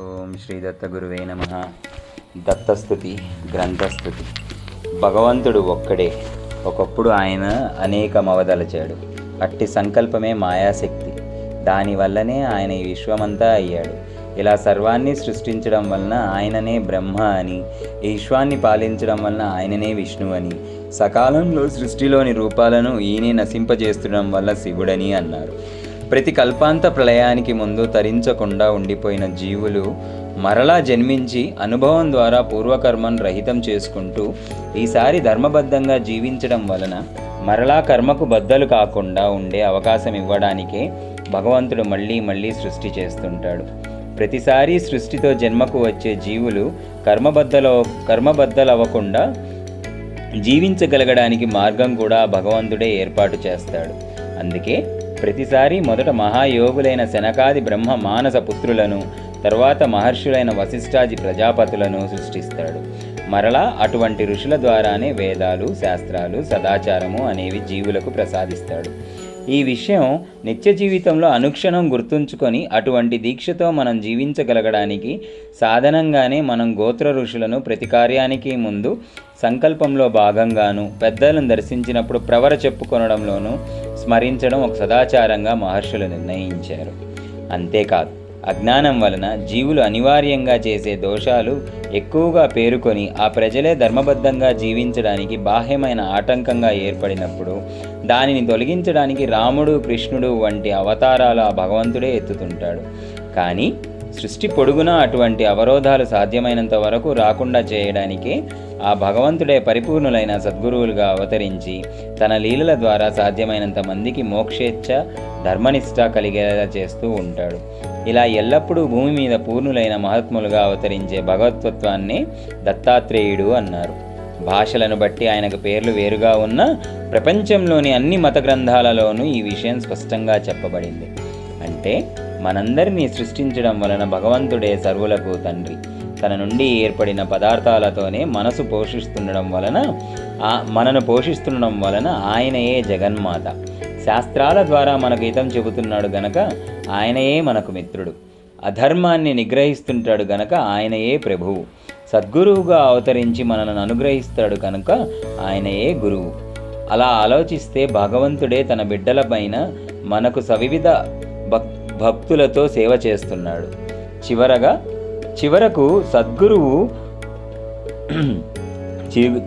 ఓం శ్రీ దత్తగురువే నమః. దత్తస్థుతి గ్రంథస్థుతి. భగవంతుడు ఒక్కడే. ఒకప్పుడు ఆయన అనేకమవదలచాడు. అట్టి సంకల్పమే మాయాశక్తి. దానివల్లనే ఆయన ఈ విశ్వమంతా అయ్యాడు. ఇలా సర్వాన్ని సృష్టించడం వలన ఆయననే బ్రహ్మ అని, ఈ విశ్వాన్ని పాలించడం వలన ఆయననే విష్ణువు అని, సకాలంలో సృష్టిలోని రూపాలను ఈయనే నశింపజేస్తుండడం వల్ల శివుడని అన్నారు. ప్రతి కల్పాంత ప్రళయానికి ముందు తరించకుండా ఉండిపోయిన జీవులు మరలా జన్మించి అనుభవం ద్వారా పూర్వకర్మను రహితం చేసుకుంటూ ఈసారి ధర్మబద్ధంగా జీవించడం వలన మరలా కర్మకు బద్దలు కాకుండా ఉండే అవకాశం ఇవ్వడానికే భగవంతుడు మళ్ళీ మళ్ళీ సృష్టి చేస్తుంటాడు. ప్రతిసారి సృష్టితో జన్మకు వచ్చే జీవులు కర్మబద్దలవ్వకుండా జీవించగలగడానికి మార్గం కూడా భగవంతుడే ఏర్పాటు చేస్తాడు. అందుకే ప్రతిసారి మొదట మహాయోగులైన శనకాది బ్రహ్మ మానస పుత్రులను, తర్వాత మహర్షులైన వశిష్ఠాది ప్రజాపతులను సృష్టిస్తాడు. మరలా అటువంటి ఋషుల ద్వారానే వేదాలు, శాస్త్రాలు, సదాచారము అనేవి జీవులకు ప్రసాదిస్తాడు. ఈ విషయం నిత్య జీవితంలో అనుక్షణం గుర్తుంచుకొని అటువంటి దీక్షతో మనం జీవించగలగడానికి సాధనంగానే మనం గోత్ర ఋషులను ప్రతి కార్యానికి ముందు సంకల్పంలో భాగంగాను, పెద్దలను దర్శించినప్పుడు ప్రవర చెప్పుకొనడంలోనూ స్మరించడం ఒక సదాచారంగా మహర్షులు నిర్ణయించారు. అంతేకాదు, అజ్ఞానం వలన జీవులు అనివార్యంగా చేసే దోషాలు ఎక్కువగా పేరుకొని ఆ ప్రజలే ధర్మబద్ధంగా జీవించడానికి బాహ్యమైన ఆటంకంగా ఏర్పడినప్పుడు దానిని తొలగించడానికి రాముడు, కృష్ణుడు వంటి అవతారాలు ఆ భగవంతుడే ఎత్తుతుంటాడు. కానీ సృష్టి పొడుగునా అటువంటి అవరోధాలు సాధ్యమైనంత వరకు రాకుండా చేయడానికే ఆ భగవంతుడే పరిపూర్ణులైన సద్గురువులుగా అవతరించి తన లీలల ద్వారా సాధ్యమైనంత మందికి మోక్షేచ్ఛ, ధర్మనిష్ట కలిగేలా చేస్తూ ఉంటాడు. ఇలా ఎల్లప్పుడూ భూమి మీద పూర్ణులైన మహాత్ములుగా అవతరించే భగవత్వత్వాన్ని దత్తాత్రేయుడు అన్నారు. భాషలను బట్టి ఆయనకు పేర్లు వేరుగా ఉన్న ప్రపంచంలోని అన్ని మత గ్రంథాలలోనూ ఈ విషయం స్పష్టంగా చెప్పబడింది. అంటే మనందరినీ సృష్టించడం వలన భగవంతుడే సర్వులకు తండ్రి. తన నుండి ఏర్పడిన పదార్థాలతోనే మనను పోషిస్తుండడం వలన ఆయనయే జగన్మాత. శాస్త్రాల ద్వారా మనకు హితం చెబుతున్నాడు గనక ఆయనయే మనకు మిత్రుడు. అధర్మాన్ని నిగ్రహిస్తుంటాడు గనక ఆయనయే ప్రభువు. సద్గురువుగా అవతరించి మనలను అనుగ్రహిస్తాడు కనుక ఆయనయే గురువు. అలా ఆలోచిస్తే భగవంతుడే తన బిడ్డలపైన మనకు సవివిధ భక్తులతో సేవ చేస్తున్నాడు.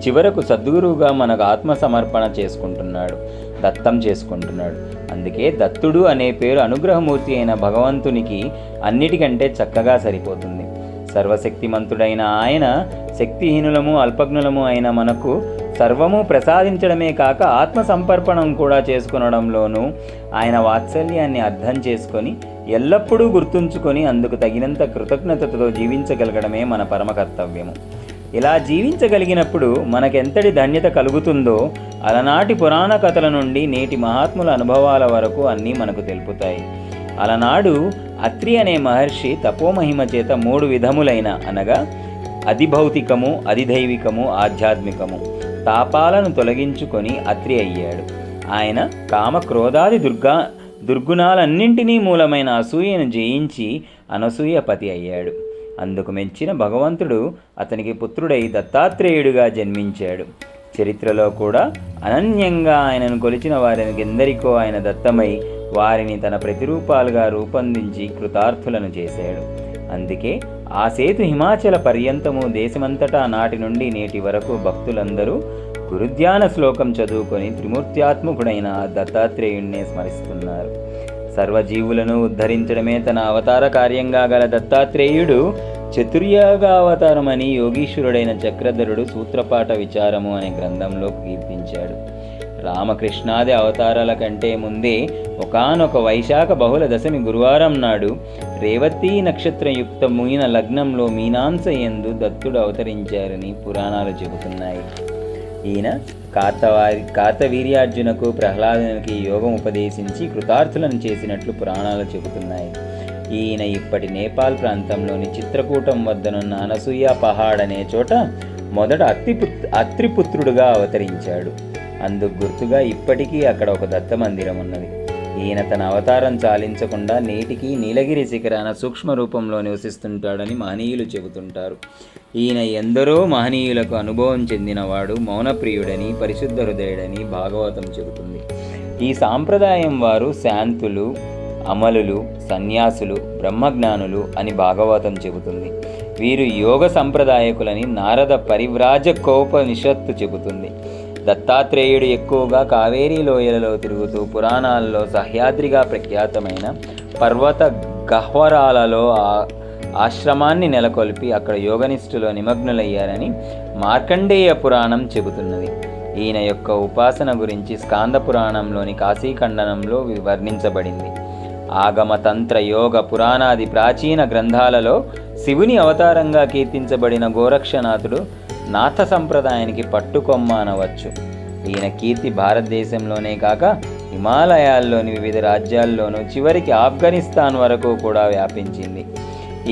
చివరకు సద్గురువుగా మనకు ఆత్మసమర్పణ చేసుకుంటున్నాడు, దత్తం చేసుకుంటున్నాడు. అందుకే దత్తుడు అనే పేరు అనుగ్రహమూర్తి అయిన భగవంతునికి అన్నిటికంటే చక్కగా సరిపోతుంది. సర్వశక్తిమంతుడైన ఆయన శక్తిహీనులము, అల్పజ్ఞులము అయిన మనకు సర్వము ప్రసాదించడమే కాక ఆత్మసమర్పణం కూడా చేసుకునడంలోనూ ఆయన వాత్సల్యాన్ని అర్థం చేసుకొని ఎల్లప్పుడూ గుర్తుంచుకొని అందుకు తగినంత కృతజ్ఞతతో జీవించగలగడమే మన పరమ కర్తవ్యము. ఇలా జీవించగలిగినప్పుడు మనకెంతటి ధన్యత కలుగుతుందో అలనాటి పురాణ కథల నుండి నేటి మహాత్ముల అనుభవాల వరకు అన్నీ మనకు తెలుపుతాయి. అలనాడు అత్రి అనే మహర్షి తపోమహిమ చేత 3 విధములైన అనగా అధిభౌతికము, అధిదైవికము, ఆధ్యాత్మికము తాపాలను తొలగించుకొని అత్రి అయ్యాడు. ఆయన కామక్రోధాది దుర్గుణాలన్నింటినీ మూలమైన అసూయను జయించి అనసూయపతి అయ్యాడు. అందుకు మెచ్చిన భగవంతుడు అతనికి పుత్రుడై దత్తాత్రేయుడిగా జన్మించాడు. చరిత్రలో కూడా అనన్యంగా ఆయనను కొలిచిన వారికి ఎందరికో ఆయన దత్తమై వారిని తన ప్రతిరూపాలుగా రూపొందించి కృతార్థులను చేశాడు. అందుకే ఆ సేతు హిమాచల పర్యంతము దేశమంతటా నాటి నుండి నేటి వరకు భక్తులందరూ గురుధ్యాన శ్లోకం చదువుకొని త్రిమూర్త్యాత్మకుడైన దత్తాత్రేయుణ్ణే స్మరిస్తున్నారు. సర్వజీవులను ఉద్ధరించడమే తన అవతార కార్యంగా గల దత్తాత్రేయుడు చతుర్యాగావతారమని యోగీశ్వరుడైన చక్రధరుడు సూత్రపాఠ విచారము అనే గ్రంథంలో కీర్తించాడు. రామకృష్ణాది అవతారాల కంటే ముందే ఒకానొక వైశాఖ బహుళ దశమి గురువారం నాడు రేవతీ నక్షత్రయుక్తమైన లగ్నంలో మీనాంశయందు దత్తుడు అవతరించారని పురాణాలు చెబుతున్నాయి. ఈయన కార్తవీర్యార్జునకు, ప్రహ్లాదునికి యోగం ఉపదేశించి కృతార్థులను చేసినట్లు పురాణాలు చెబుతున్నాయి. ఈయన ఇప్పటి నేపాల్ ప్రాంతంలోని చిత్రకూటం వద్దనున్న అనసూయ పహాడ్ అనే చోట మొదట అత్రిపుత్రుడుగా అవతరించాడు. అందుకు గుర్తుగా ఇప్పటికీ అక్కడ ఒక దత్త మందిరం ఉన్నది. ఈయన తన అవతారం చాలించకుండా నేటికి నీలగిరి శిఖరాన సూక్ష్మ రూపంలో నివసిస్తుంటాడని మహనీయులు చెబుతుంటారు. ఈయన ఎందరో మహనీయులకు అనుభవం చెందినవాడు, మౌనప్రియుడని, పరిశుద్ధ హృదయుడని భాగవతం చెబుతుంది. ఈ సాంప్రదాయం వారు శాంతులు, అమలులు, సన్యాసులు, బ్రహ్మజ్ఞానులు అని భాగవతం చెబుతుంది. వీరు యోగ సంప్రదాయకులని నారద పరివ్రాజకోపనిషత్తు చెబుతుంది. దత్తాత్రేయుడు ఎక్కువగా కావేరీ లోయలలో తిరుగుతూ పురాణాల్లో సహ్యాద్రిగా ప్రఖ్యాతమైన పర్వత గహ్వరాలలో ఆశ్రమాన్ని నెలకొల్పి అక్కడ యోగనిష్ఠులో నిమగ్నులయ్యారని మార్కండేయ పురాణం చెబుతున్నది. ఈయన యొక్క ఉపాసన గురించి స్కాంద పురాణంలోని కాశీఖండనంలో వర్ణించబడింది. ఆగమ, తంత్ర, యోగ, పురాణాది ప్రాచీన గ్రంథాలలో శివుని అవతారంగా కీర్తించబడిన గోరక్షనాథుడు నాథ సంప్రదాయానికి పట్టుకొమ్మ అనవచ్చు. ఈయన కీర్తి భారతదేశంలోనే కాక హిమాలయాల్లోని వివిధ రాజ్యాల్లోనూ చివరికి ఆఫ్ఘనిస్తాన్ వరకు కూడా వ్యాపించింది.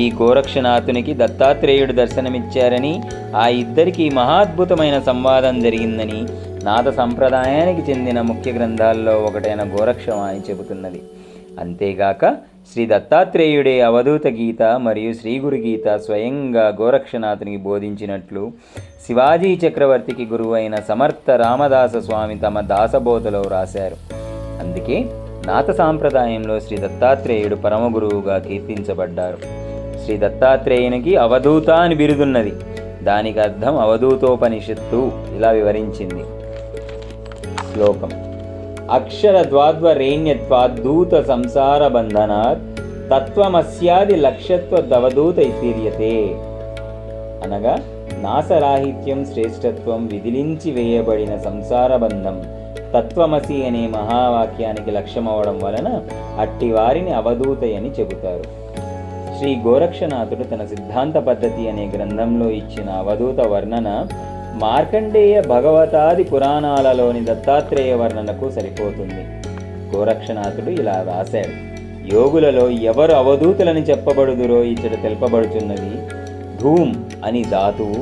ఈ గోరక్షనాథునికి దత్తాత్రేయుడు దర్శనమిచ్చారని, ఆ ఇద్దరికి మహాద్భుతమైన సంవాదం జరిగిందని నాథ సంప్రదాయానికి చెందిన ముఖ్య గ్రంథాల్లో ఒకటైన గోరక్షవాణి చెబుతున్నది. అంతేగాక శ్రీ దత్తాత్రేయుడే అవధూత గీత మరియు శ్రీ గురు గీత స్వయంగా గోరక్షనాథునికి బోధించినట్లు శివాజీ చక్రవర్తికి గురువైన సమర్థ రామదాస స్వామి తమ దాసబోధలో రాశారు. అందుకే నాథ సాంప్రదాయంలో శ్రీ దత్తాత్రేయుడు పరమ గురువుగా కీర్తించబడ్డారు. శ్రీ దత్తాత్రేయునికి అవధూత అని బిరుదున్నది. దానికి అర్థం అవధూతోపనిషత్తు ఇలా వివరించింది. శ్లోకం: అక్షర ద్వాద్వరేణ్యత్వాద్దూత సంసార బంధనాత్ తత్వమస్యాది లక్ష్యత్వదవధూత ఇతిర్యతే. అనగా నాశరాహిత్యం, శ్రేష్టత్వం విదిలించి వేయబడిన సంసార బంధం తత్వమసి అనే మహావాక్యానికి లక్ష్యమవడం వలన అట్టి వారిని అవధూతయని చెబుతారు. శ్రీ గోరక్షనాథుడు తన సిద్ధాంత పద్ధతి అనే గ్రంథంలో ఇచ్చిన అవధూత వర్ణన మార్కండేయ భగవతాది పురాణాలలోని దత్తాత్రేయ వర్ణనకు సరిపోతుంది. గోరక్షనాథుడు ఇలా రాశాడు: యోగులలో ఎవరు అవధూతులని చెప్పబడుదురో ఇచ్చట తెలుపబడుచున్నది. ధూమ్ అని ధాతువు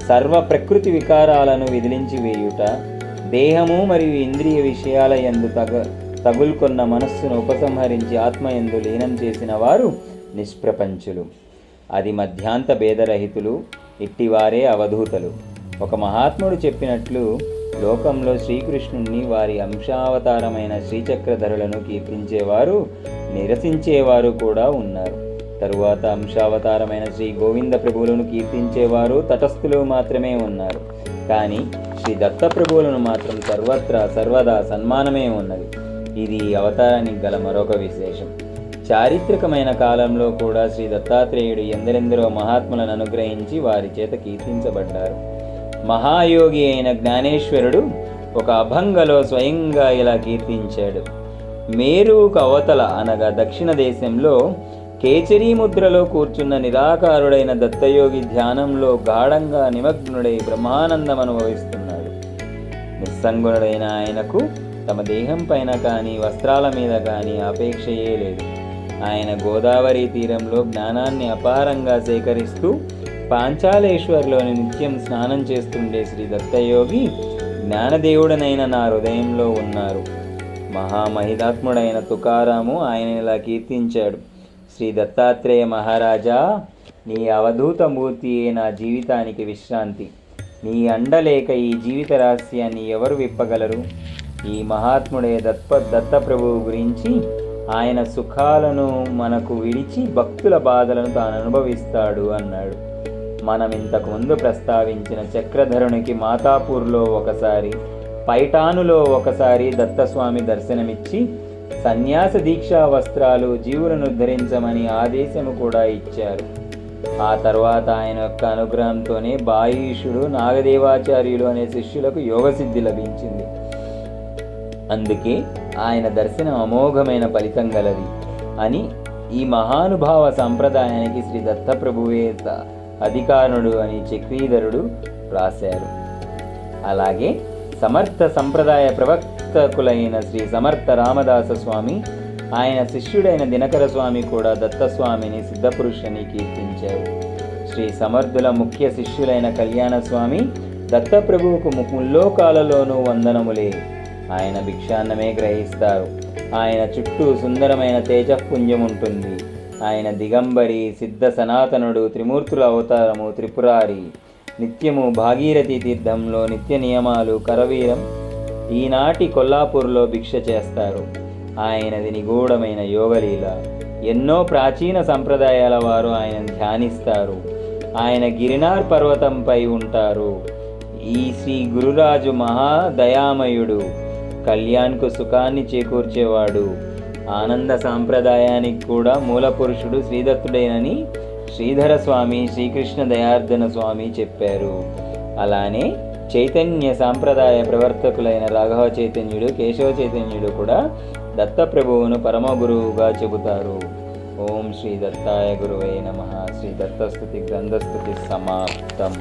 సర్వ ప్రకృతి వికారాలను విదిలించి వేయుట, దేహము మరియు ఇంద్రియ విషయాల యందు తగులుకొన్న మనస్సును ఉపసంహరించి ఆత్మయందు లీనం చేసిన వారు నిష్ప్రపంచులు. అది మధ్యాంత భేదరహితులు. ఇట్టివారే అవధూతలు. ఒక మహాత్ముడు చెప్పినట్లు లోకంలో శ్రీకృష్ణుణ్ణి, వారి అంశావతారమైన శ్రీచక్రధరులను కీర్తించేవారు, నిరసించేవారు కూడా ఉన్నారు. తరువాత అంశావతారమైన శ్రీ గోవింద ప్రభువులను కీర్తించేవారు తటస్థులు మాత్రమే ఉన్నారు. కానీ శ్రీ దత్త ప్రభువులను మాత్రం సర్వత్రా సర్వదా సన్మానమే ఉన్నది. ఇది అవతారానికి గల మరొక విశేషం. చారిత్రకమైన కాలంలో కూడా శ్రీ దత్తాత్రేయుడు ఎందరెందరో మహాత్ములను అనుగ్రహించి వారి చేత కీర్తించబడ్డారు. మహాయోగి అయిన జ్ఞానేశ్వరుడు ఒక అభంగలో స్వయంగా ఇలా కీర్తించాడు: మేరుకు అవతల అనగా దక్షిణ దేశంలో కేచరీ ముద్రలో కూర్చున్న నిరాకారుడైన దత్తయోగి ధ్యానంలో గాఢంగా నిమగ్నుడై బ్రహ్మానందం అనుభవిస్తున్నాడు. నిస్సంగుడైన ఆయనకు తమ దేహం పైన కానీ వస్త్రాల మీద కానీ అపేక్షయే లేదు. ఆయన గోదావరి తీరంలో జ్ఞానాన్ని అపారంగా సేకరిస్తూ పాంచాలేశ్వర్లోని నిత్యం స్నానం చేస్తుండే శ్రీ దత్తయోగి జ్ఞానదేవుడనైన నా హృదయంలో ఉన్నారు. మహామహితాత్ముడైన తుకారాము ఆయన ఇలా కీర్తించాడు: శ్రీ దత్తాత్రేయ మహారాజా, నీ అవధూత మూర్తియే నా జీవితానికి విశ్రాంతి. నీ అండలేక ఈ జీవిత రహస్యాన్ని ఎవరు విప్పగలరు? ఈ మహాత్ముడే దత్త ప్రభువు గురించి, ఆయన సుఖాలను మనకు విడిచి భక్తుల బాధలను తాను అనుభవిస్తాడు అన్నాడు. మనం ఇంతకుముందు ప్రస్తావించిన చక్రధరునికి మాతాపూర్లో ఒకసారి, పైఠానులో ఒకసారి దత్తస్వామి దర్శనమిచ్చి సన్యాస దీక్షా వస్త్రాలు, జీవులను ధరించమని ఆదేశము కూడా ఇచ్చారు. ఆ తర్వాత ఆయన యొక్క అనుగ్రహంతోనే బాయిషుడు, నాగదేవాచార్యులు అనే శిష్యులకు యోగసిద్ధి లభించింది. అందుకే ఆయన దర్శనం అమోఘమైన ఫలితం గలది అని ఈ మహానుభావ సంప్రదాయానికి శ్రీ దత్తప్రభువే అధికారుడు అని చక్రీధరుడు రాశారు. అలాగే సమర్థ సంప్రదాయ ప్రవక్తకులైన శ్రీ సమర్థ రామదాస స్వామి, ఆయన శిష్యుడైన దినకర స్వామి కూడా దత్తస్వామిని సిద్ధపురుషని కీర్తించారు. శ్రీ సమర్థుల ముఖ్య శిష్యులైన కళ్యాణ స్వామి దత్తప్రభువుకు ముల్లోకాలలోనూ వందనములే. ఆయన భిక్షాన్నమే గ్రహిస్తారు. ఆయన చుట్టూ సుందరమైన తేజఃపుంజం ఉంటుంది. ఆయన దిగంబరి, సిద్ధ సనాతనుడు, త్రిమూర్తుల అవతారము, త్రిపురారి. నిత్యము భాగీరథి తీర్థంలో నిత్య నియమాలు, కరవీరం. ఈనాటి కొల్లాపూర్లో భిక్ష చేస్తారు. ఆయనది నిగూఢమైన యోగలీల. ఎన్నో ప్రాచీన సంప్రదాయాల వారు ఆయన ధ్యానిస్తారు. ఆయన గిరినార్ పర్వతంపై ఉంటారు. ఈ శ్రీ గురురాజు మహాదయామయుడు, కళ్యాణ్కు సుఖాన్ని చేకూర్చేవాడు. ఆనంద సాంప్రదాయానికి కూడా మూల పురుషుడు శ్రీదత్తుడేనని శ్రీధర స్వామి, శ్రీకృష్ణ దయార్దన స్వామి చెప్పారు. అలానే చైతన్య సాంప్రదాయ ప్రవర్తకులైన రాఘవ చైతన్యుడు, కేశవ చైతన్యుడు కూడా దత్తప్రభువును పరమ గురువుగా చెబుతారు. ఓం శ్రీ దత్తాయ గురువే నమః. శ్రీ దత్తస్తుతి గ్రంథస్తుతి సమాప్తం.